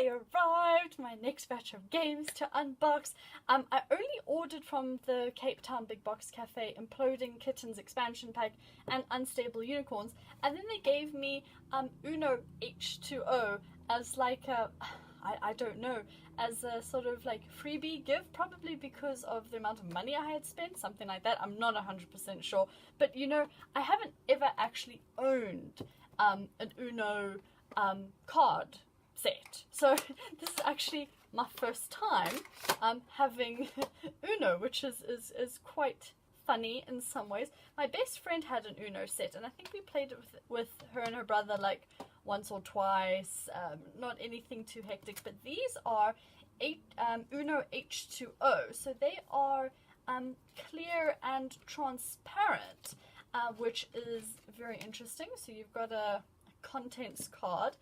they arrived, my next batch of games to unbox. I only ordered from the Cape Town Big Box Cafe Imploding Kittens expansion pack and Unstable Unicorns, and then they gave me Uno H2O as like a, I don't know, as a sort of like freebie gift, probably because of the amount of money I had spent, something like that. I'm not 100% sure, but you know, I haven't ever actually owned an Uno card set, so this is actually my first time having Uno, which is quite funny in some ways. My best friend had an Uno set, and I think we played it with her and her brother like once or twice, not anything too hectic, but these are Uno H2O, so they are clear and transparent, which is very interesting. So you've got a contents card,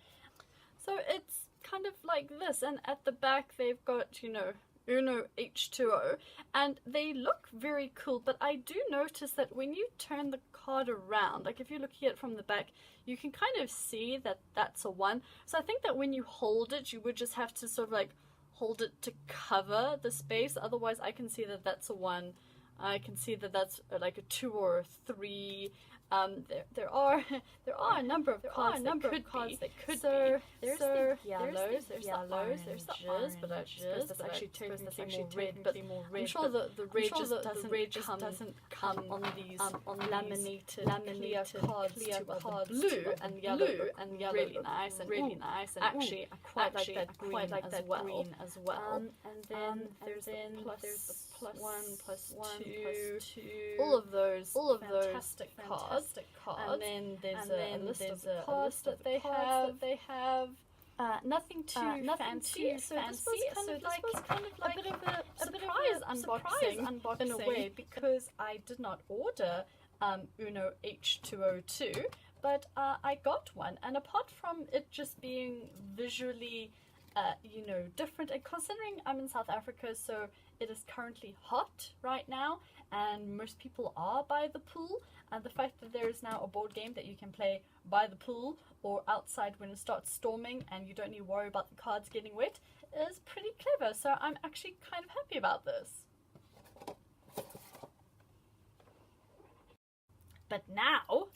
so it's kind of like this, and at the back they've got, you know, Uno H2O, and they look very cool, but I do notice that when you turn the card around, like if you're looking at it from the back, you can kind of see that that's a 1. So I think that when you hold it, you would just have to sort of like hold it to cover the space. Otherwise I can see that that's a 1. I can see that that's like a 2 or a 3. There are a number of cards that could be. So there's the yellows, there's the oranges, but I suppose that's actually technically more red. I'm sure the red just doesn't come on these laminated clear cards to blue and yellow really nice and actually I quite like that green as well. And then there's the plus 1, plus 2, all of those fantastic cards. And then there's a list of the cards that they have. Nothing too fancy. So this was kind of like a bit of a surprise unboxing in a way, because I did not order Uno H2O2, but I got one, and apart from it just being visually you know, different, and considering I'm in South Africa, so it is currently hot right now and most people are by the pool, and the fact that there is now a board game that you can play by the pool or outside when it starts storming and you don't need to worry about the cards getting wet is pretty clever. So I'm actually kind of happy about this. But now,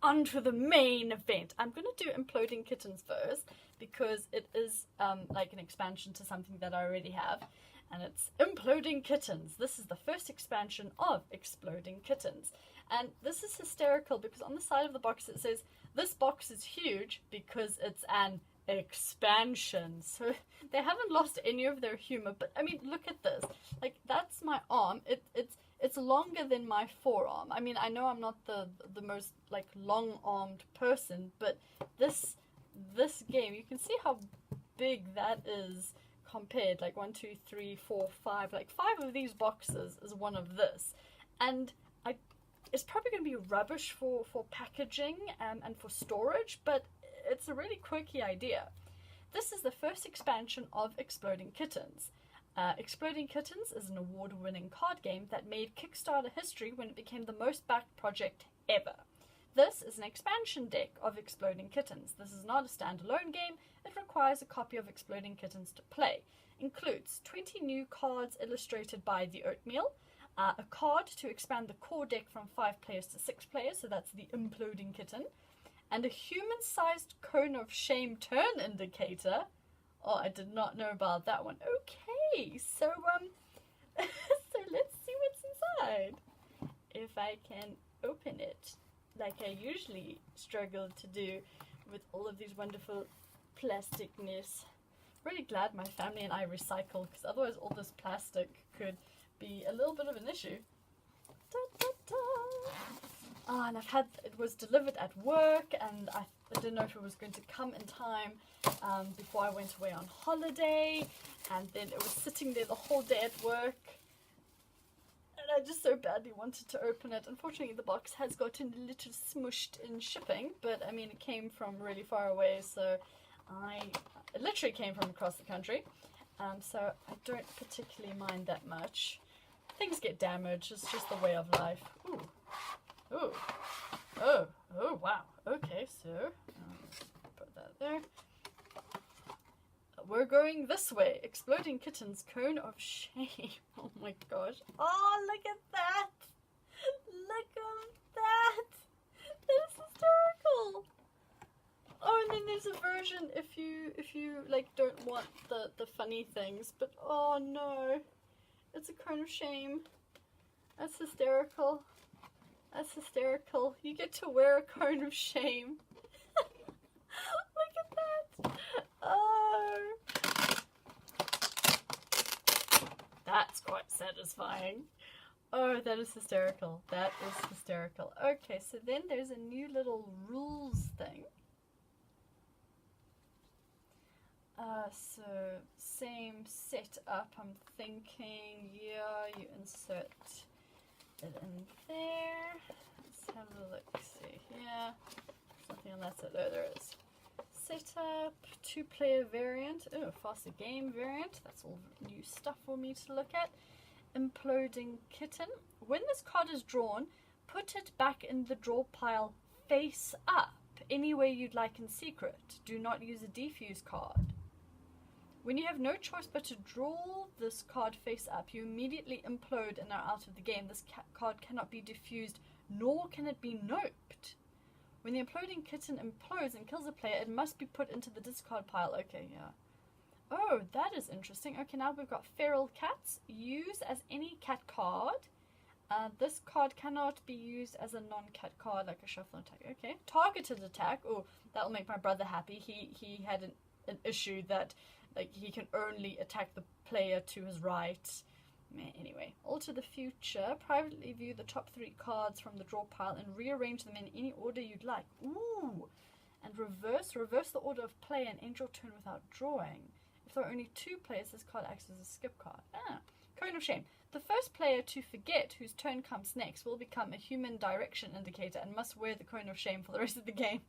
on to the main event. I'm going to do Imploding Kittens first, because it is like an expansion to something that I already have, and it's Imploding Kittens. This is the first expansion of Exploding Kittens, and this is hysterical because on the side of the box it says, this box is huge because it's an expansion. So they haven't lost any of their humor, but I mean, look at this. Like, that's my arm. It's longer than my forearm. I mean, I know I'm not the most like long-armed person, but this game, you can see how big that is compared. Like 1, 2, 3, 4, 5, like 5 of these boxes is one of this, and it's probably going to be rubbish for packaging and for storage, but it's a really quirky idea. This is the first expansion of Exploding Kittens. Exploding Kittens is an award-winning card game that made Kickstarter history when it became the most backed project ever. This is an expansion deck of Exploding Kittens. This is not a standalone game. It requires a copy of Exploding Kittens to play. Includes 20 new cards illustrated by the Oatmeal, a card to expand the core deck from 5 players to 6 players, so that's the Imploding Kitten, and a human-sized cone of shame turn indicator. Oh, I did not know about that one. Okay, so so let's see what's inside. If I can open it, like I usually struggle to do with all of these wonderful plasticness. Really glad my family and I recycle, because otherwise all this plastic could be a little bit of an issue. Da, da, da. Oh, and it was delivered at work, and I didn't know if it was going to come in time before I went away on holiday, and then it was sitting there the whole day at work, and I just so badly wanted to open it. Unfortunately, the box has gotten a little smushed in shipping, but I mean, it came from really far away, so it literally came from across the country, so I don't particularly mind that much. Things get damaged, it's just the way of life. Ooh. Ooh. Oh, wow. Okay, so let's put that there. we're going this way. Exploding Kittens, Cone of Shame. Oh my gosh. Oh, look at that. Look at that. That is hysterical. Oh, and then there's a version if you like don't want the funny things, but oh no. It's a Cone of Shame. That's hysterical. That's hysterical. You get to wear a Cone of Shame. Look at that. Oh. That's quite satisfying. Oh, that is hysterical. That is hysterical. Okay, so then there's a new little rules thing. So same setup, I'm thinking, yeah, you insert it in there. Let's have a look, see here. Something on that side. Oh, there it is. Setup, 2-player variant. Oh, faster game variant. That's all new stuff for me to look at. Imploding Kitten. When this card is drawn, put it back in the draw pile face up, any way you'd like in secret. Do not use a defuse card. When you have no choice but to draw this card face up, you immediately implode and are out of the game. This card cannot be diffused, nor can it be noped. When the Imploding Kitten implodes and kills a player, it must be put into the discard pile. Okay, yeah. Oh, that is interesting. Okay, now we've got Feral Cats. Use as any cat card. This card cannot be used as a non-cat card, like a shuffle attack. Okay. Targeted attack. Oh, that'll make my brother happy. He had an issue that like he can only attack the player to his right. Anyway, alter the future. Privately view the top 3 cards from the draw pile and rearrange them in any order you'd like. Ooh! And reverse the order of play and end your turn without drawing. If there are only 2 players, this card acts as a skip card. Cone of Shame. The first player to forget whose turn comes next will become a human direction indicator and must wear the Cone of Shame for the rest of the game.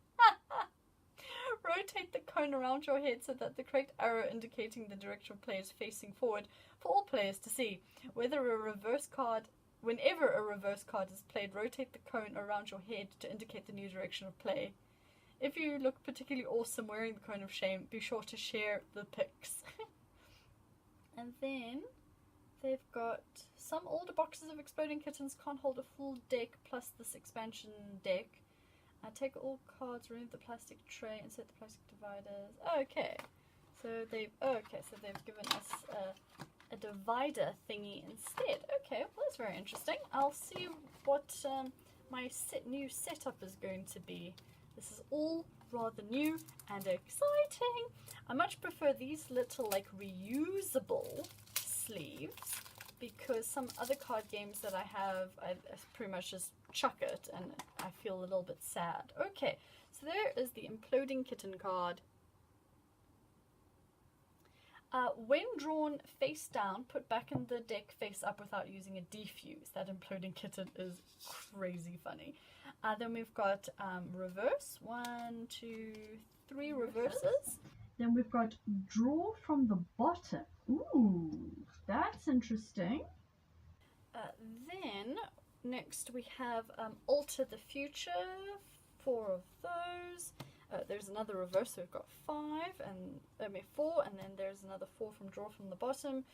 Rotate the cone around your head so that the correct arrow indicating the direction of play is facing forward for all players to see. Whenever a reverse card is played, rotate the cone around your head to indicate the new direction of play. If you look particularly awesome wearing the Cone of Shame, be sure to share the pics. And then they've got some older boxes of Exploding Kittens can't hold a full deck plus this expansion deck. Take all cards, remove the plastic tray, insert the plastic dividers. Okay, so they've given us a divider thingy instead. Okay, well that's very interesting. I'll see what my new setup is going to be. This is all rather new and exciting. I much prefer these little like reusable sleeves, because some other card games that I have, I pretty much just chuck it and I feel a little bit sad. Okay, so there is the Imploding Kitten card. When drawn face down, put back in the deck face up without using a defuse. That Imploding Kitten is crazy funny. Then we've got reverse. 1, 2, 3 reverses. Then we've got draw from the bottom. Ooh, that's interesting. Then next we have alter the future. 4 of those. There's another reverse, so we've got 5 and 4, and then there's another 4 from draw from the bottom.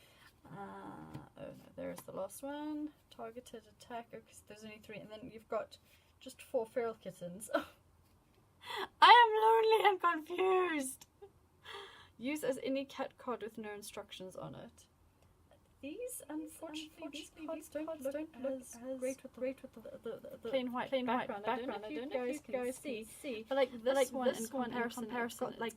Oh no, there's the last one. Targeted attack. Okay, so there's only 3, and then you've got just 4 feral kittens. I am lonely and confused. Use as any cat card with no instructions on it. These, unfortunately, these cards don't look as great with the plain white background. I don't know if you guys can see. But like this one in comparison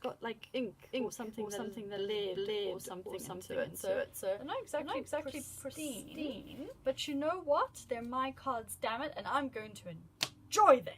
got like ink or something that led or something into it. So they're not exactly pristine. But you know what? They're my cards, damn it, and I'm going to enjoy them.